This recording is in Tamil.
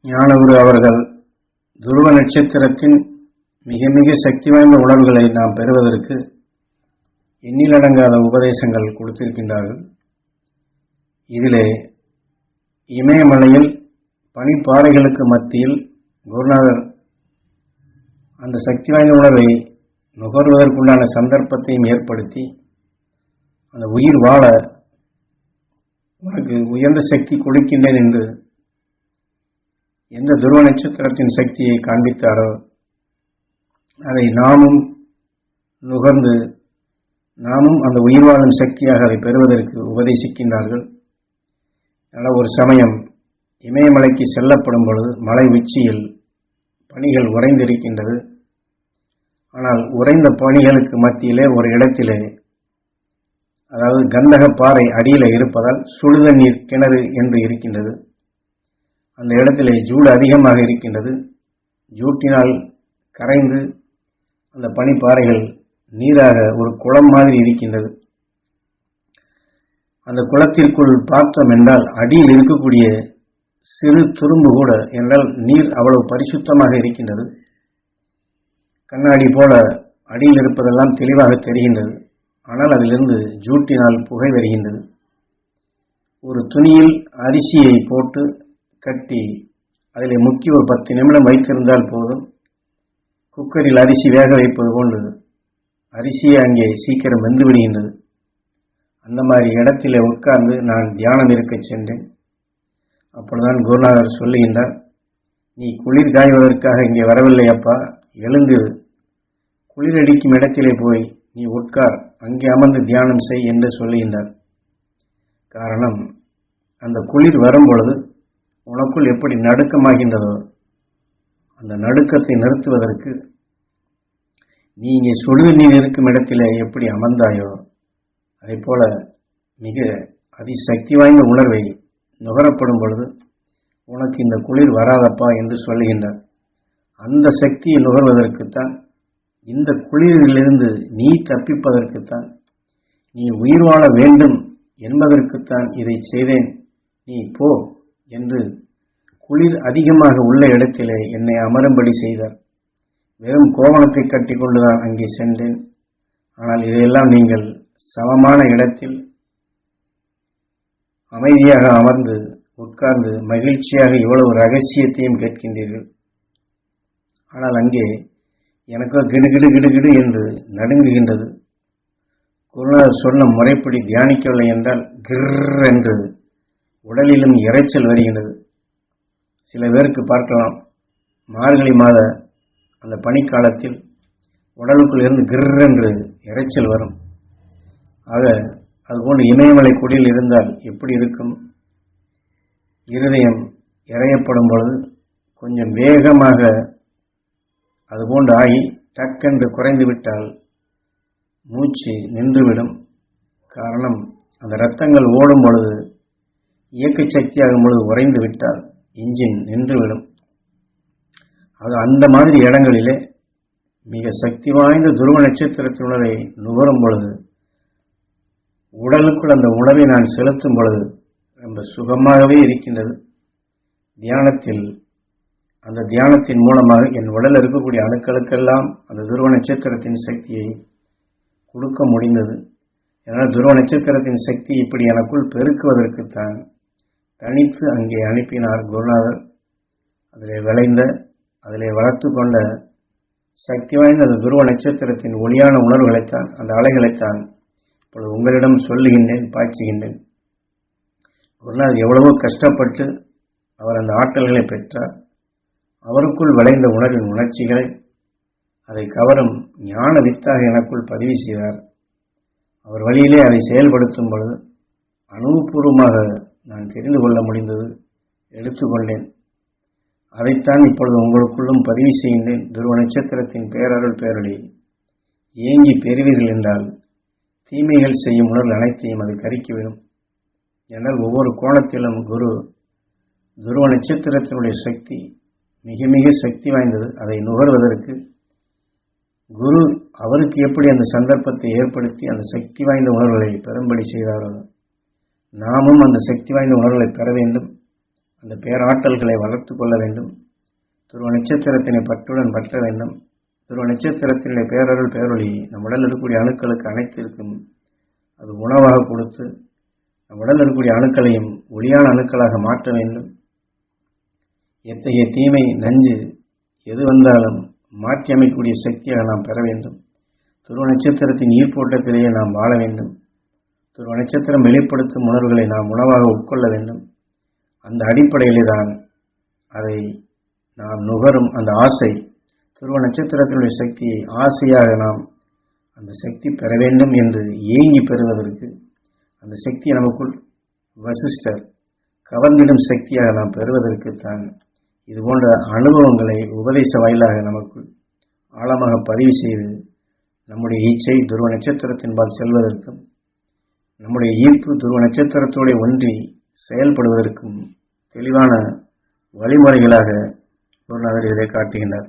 ஞானகுரு அவர்கள் துருவ நட்சத்திரத்தின் மிக மிக சக்தி வாய்ந்த உணர்வுகளை நாம் பெறுவதற்கு எண்ணிலடங்காத உபதேசங்கள் கொடுத்திருக்கின்றார்கள். இதிலே இமயமலையில் பனிப்பாறைகளுக்கு மத்தியில் குருநாதர் அந்த சக்தி வாய்ந்த உணர்வை நுகர்வதற்குண்டான சந்தர்ப்பத்தையும் ஏற்படுத்தி அந்த உயிர் வாழ உனக்கு உயர்ந்த சக்தி கொடுக்கின்றேன் என்று எந்த துருவ நட்சத்திரத்தின் சக்தியை காண்பித்தாரோ அதை நாமும் நுகர்ந்து நாமும் அந்த உயிர் வாழும் சக்தியாக அதை பெறுவதற்கு உபதேசிக்கின்றார்கள். ஆனால் ஒரு சமயம் இமயமலைக்கு செல்லப்படும் பொழுது மலை உச்சியில் பனிகள் உறைந்திருக்கின்றது. ஆனால் உறைந்த பனிகளுக்கு மத்தியிலே ஒரு இடத்திலே, அதாவது கந்தக பாறை அடியில் இருப்பதால் சுடுதண்ணீர் கிணறு என்று இருக்கின்றது. அந்த இடத்திலே ஜூடு அதிகமாக இருக்கின்றது. ஜூட்டினால் கரைந்து அந்த பனிப்பாறைகள் நீராக ஒரு குளம் மாதிரி இருக்கின்றது. அந்த குளத்திற்குள் பார்த்தோம் என்றால் அடியில் இருக்கக்கூடிய சிறு துரும்பு கூட என்றால் நீர் அவ்வளவு பரிசுத்தமாக இருக்கின்றது. கண்ணாடி போல அடியில் இருப்பதெல்லாம் தெளிவாக தெரிகின்றது. ஆனால் அதிலிருந்து ஜூட்டினால் புகை வருகின்றது. ஒரு துணியில் அரிசியை போட்டு கட்டி அதில் முக்கி ஒரு 10 நிமிடம் வைத்திருந்தால் போதும். குக்கரில் அரிசி வேக வைப்பது போன்று அரிசியை அங்கே சீக்கிரம் வெந்து விடுகின்றது. அந்த மாதிரி இடத்திலே உட்கார்ந்து நான் தியானம் இருக்க சென்றேன். அப்பொழுதுதான் குருநாதர் சொல்லுகின்றார், நீ குளிர் காய்வதற்காக இங்கே வரவில்லை அப்பா, எழுந்து குளிரடிக்கும் இடத்திலே போய் நீ உட்கார், அங்கே அமர்ந்து தியானம் செய் என்று சொல்லுகின்றார். காரணம், அந்த குளிர் வரும் பொழுது உனக்குள் எப்படி நடுக்கமாகின்றதோ அந்த நடுக்கத்தை நிறுத்துவதற்கு நீ இங்கே சுடுநீர் இருக்கும் இடத்திலே எப்படி அமர்ந்தாயோ அதை போல மிக அதிசக்தி வாய்ந்த உணர்வை நுகரப்படும் பொழுது உனக்கு இந்த குளிர் வராதப்பா என்று சொல்லுகின்றார். அந்த சக்தியை நுகர்வதற்குத்தான், இந்த குளிரிலிருந்து நீ தப்பிப்பதற்குத்தான், நீ உயிர் வாழ வேண்டும் என்பதற்குத்தான் இதை செய்தேன், நீ போ என்று குளிர் அதிகமாக உள்ள இடத்திலே என்னை அமரும்படி செய்தார். வெறும் கோவணத்தை கட்டி கொண்டுதான் அங்கே சென்றேன். ஆனால் இதையெல்லாம் நீங்கள் சமமான இடத்தில் அமைதியாக அமர்ந்து உட்கார்ந்து மகிழ்ச்சியாக இவ்வளவு ரகசியத்தையும் கேட்கின்றீர்கள். ஆனால் அங்கே எனக்கோ கிடுகிடு கிடுகிடு என்று நடுங்குகின்றது. குருநாதர் சொன்ன முறைப்படி தியானிக்கவில்லை என்றால் கிர் என்று உடலிலும் இறைச்சல் வருகின்றது. சில பேருக்கு பார்க்கலாம், மார்கழி மாத அந்த பனிக்காலத்தில் உடலுக்குள் இருந்து கிர் என்று இறைச்சல் வரும். ஆக அதுபோன்று இமயமலை குடியில் இருந்தால் எப்படி இருக்கும்? இருதயம் இறையப்படும் பொழுது கொஞ்சம் வேகமாக அதுபோன்று ஆகி டக்கென்று குறைந்து விட்டால் மூச்சு நின்றுவிடும். காரணம், அந்த இரத்தங்கள் ஓடும் பொழுது இயக்க சக்தியாகும் பொழுது உறைந்து விட்டால் இன்ஜின் நின்றுவிடும். அது அந்த மாதிரி இடங்களிலே மிக சக்தி வாய்ந்த துருவ நட்சத்திரத்தின் உணவை நுகரும் பொழுது, உடலுக்குள் அந்த உணவை நான் செலுத்தும் பொழுது ரொம்ப சுகமாகவே இருக்கின்றது. தியானத்தில் அந்த தியானத்தின் மூலமாக என் உடலில் இருக்கக்கூடிய அணுக்களுக்கெல்லாம் அந்த துருவ நட்சத்திரத்தின் சக்தியை கொடுக்க முடிந்தது. ஏனால் துருவ நட்சத்திரத்தின் சக்தி இப்படி எனக்குள் பெருக்குவதற்குத்தான் தனித்து அங்கே அனுப்பினார் குருநாதர். அதிலே விளைந்த, அதிலே வளர்த்து கொண்ட சக்தி வாய்ந்த அந்த துருவ நட்சத்திரத்தின் ஒளியான உணர்வுகளைத்தான், அந்த அலைகளைத்தான் இப்பொழுது உங்களிடம் சொல்லுகின்றேன், பாய்ச்சுகின்றேன். குருநாதர் எவ்வளவோ கஷ்டப்பட்டு அவர் அந்த ஆற்றல்களை பெற்றார். அவருக்குள் விளைந்த உணர்வின் உணர்ச்சிகளை அதை கவரும் ஞான வித்தாக எனக்குள் பதிவு செய்தார். அவர் வழியிலே அதை செயல்படுத்தும் பொழுது அனுபவபூர்வமாக நான் தெரிந்து கொள்ள முடிந்தது, எடுத்துக்கொண்டேன். அதைத்தான் இப்பொழுது உங்களுக்குள்ளும் பதிவு செய்கின்றேன். துருவ நட்சத்திரத்தின் பேரருள் பேரொளி ஏங்கி பெறுவீர்கள் என்றால் தீமைகள் செய்யும் உணர்வு அனைத்தையும் அது கருக்கிவிடும். என்றால் ஒவ்வொரு கோணத்திலும் துருவ நட்சத்திரத்தினுடைய சக்தி மிக மிக சக்தி வாய்ந்தது. அதை நுகர்வதற்கு குரு அவருக்கு எப்படி அந்த சந்தர்ப்பத்தை ஏற்படுத்தி அந்த சக்தி வாய்ந்த உணர்வுகளை பெறும்படி செய்தாரோ, நாமும் அந்த சக்தி வாய்ந்த உணர்வுகளை பெற வேண்டும். அந்த பேராற்றல்களை வளர்த்து கொள்ள வேண்டும். துருவ நட்சத்திரத்தினை பற்றுடன் பற்ற வேண்டும். துருவ நட்சத்திரத்தினுடைய பேரருள் பேரொளி நம் உடலில் இருக்கக்கூடிய அணுக்களுக்கு அனைத்திற்கும் அது உணவாக கொடுத்து நம் உடலில் இருக்கக்கூடிய அணுக்களையும் ஒளியான அணுக்களாக மாற்ற வேண்டும். எத்தகைய தீமை நஞ்சு எது வந்தாலும் மாற்றி அமைக்கக்கூடிய சக்தியாக நாம் பெற வேண்டும். துருவ நட்சத்திரத்தின் ஈர்ப்போட்டத்திலேயே நாம் வாழ வேண்டும். துருவ நட்சத்திரம் வெளிப்படுத்தும் உணர்வுகளை நாம் உணவாக உட்கொள்ள வேண்டும். அந்த அடிப்படையிலே தான் அதை நாம் நுகரும் அந்த ஆசை, துருவ நட்சத்திரத்தினுடைய சக்தியை ஆசையாக நாம் அந்த சக்தி பெற வேண்டும் என்று ஏங்கி பெறுவதற்கு, அந்த சக்தியை நமக்குள் வசிஷ்டர் கவர்ந்திடும் சக்தியாக நாம் பெறுவதற்குத்தான் இதுபோன்ற அனுபவங்களை உபதேச வாயிலாக நமக்குள் ஆழமாக பதிவு செய்து நம்முடைய இச்சை துருவ நட்சத்திரத்தின்பால் செல்வதற்கும் நம்முடைய ஈர்ப்பு துருவ நட்சத்திரத்தோடு ஒன்றி செயல்படுவதற்கும் தெளிவான வழிமுறைகளாக குருநாதர் இதை காட்டுகின்றார்.